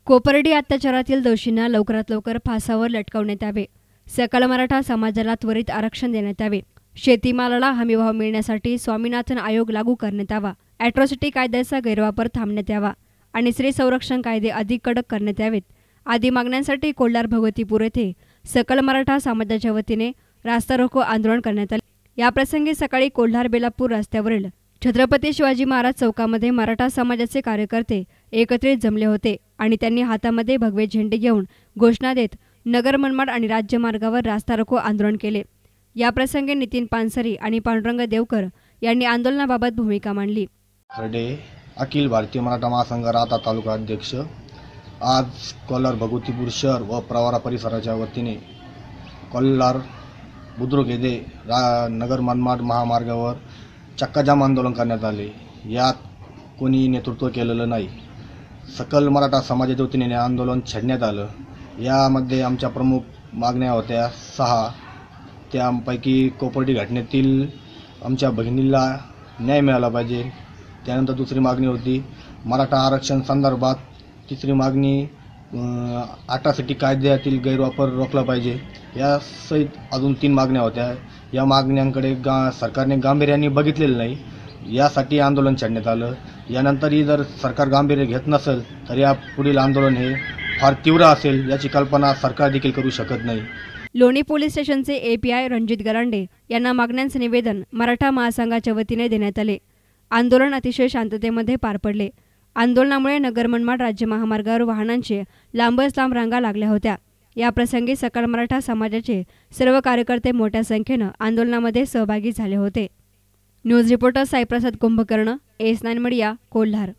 कोपर्डी अत्याचारातील दोषींना लवकरात लवकर फासावर लटकवण्यात यावे. सकल मराठा समाजाला त्वरित आरक्षण देण्यात यावे. शेतीमालाला हमीभाव मिळण्यासाठी स्वामीनाथन आयोग लागू करण्यात यावा. अॅट्रॉसिटी कायद्याचा गैरवापर थांबण्यात यावा आणि स्त्री संरक्षण कायदे अधिक कडक करण्यात यावेत आदी मागण्यांसाठी कोल्हार भगवतीपूर येथे सकल मराठा समाजाच्या वतीने रास्ता रोको आंदोलन करण्यात आले. याप्रसंगी सकाळी कोल्हार बेलापूर रस्त्यावरील छत्रपती शिवाजी महाराज चौकामध्ये मराठा समाजाचे कार्यकर्ते एकत्रित जमले होते आणि त्यांनी हातामध्ये भगवे झेंडे घेऊन घोषणा देत नगर मनमाड आणि राज्य मार्गावर रास्ता रोको आंदोलन केले. याप्रसंगी नितीन पानसरी आणि पांडुरंग देवकर यांनी आंदोलनाबाबत भूमिका मांडली. खर्डे अखिल भारतीय मराठा महासंघ राहता तालुका अध्यक्ष. आज कोल्हार भगवतीपूर शहर व प्रवरा परिसराच्या वतीने कोल्हार बुद्रुक येथे नगर मनमाड महामार्गावर चक्काजाम आंदोलन करण्यात आले. यात कोणी नेतृत्व केलेलं नाही. सकल मराठा समाजाच्या वतीने आंदोलन छेडण्यात आलं. यामध्ये आमच्या प्रमुख मागण्या होत्या 6. त्यापैकी कोपर्डी घटनेतील आमच्या बहिणीला न्याय मिळाला पाहिजे. त्यानंतर दुसरी मागणी होती मराठा आरक्षण संदर्भात. तिसरी मागणी अॅट्रॉसिटी कायद्यातील गैरवापर रोखला पाहिजे. यासहित अजून 3 मागण्या होत्या. या मागण्यांकडे सरकारने गांभीर्याने बघितलेलं नाही. यासाठी आंदोलन छेडण्यात आलं. यानंतरही जर सरकार गांभीर्य घेत नसेल तर या पुढील आंदोलन हे फार तीव्र असेल याची कल्पना सरकार देखील करू शकत नाही. लोणी पोलीस स्टेशनचे एपीआय रणजित गरांडे यांना मागण्यांचे निवेदन मराठा महासंघाच्या वतीने देण्यात आले. आंदोलन अतिशय शांततेमध्ये पार पडले. आंदोलनामुळे नगर मनमाड राज्य महामार्गावर वाहनांचे लांबच लांब रांगा लागल्या होत्या. याप्रसंगी सकल मराठा समाजाचे सर्व कार्यकर्ते मोठ्या संख्येनं आंदोलनामध्ये सहभागी झाले होते. न्यूज रिपोर्टर साईप्रसाद कुंभकर्ण, एस9 मीडिया, कोल्हार.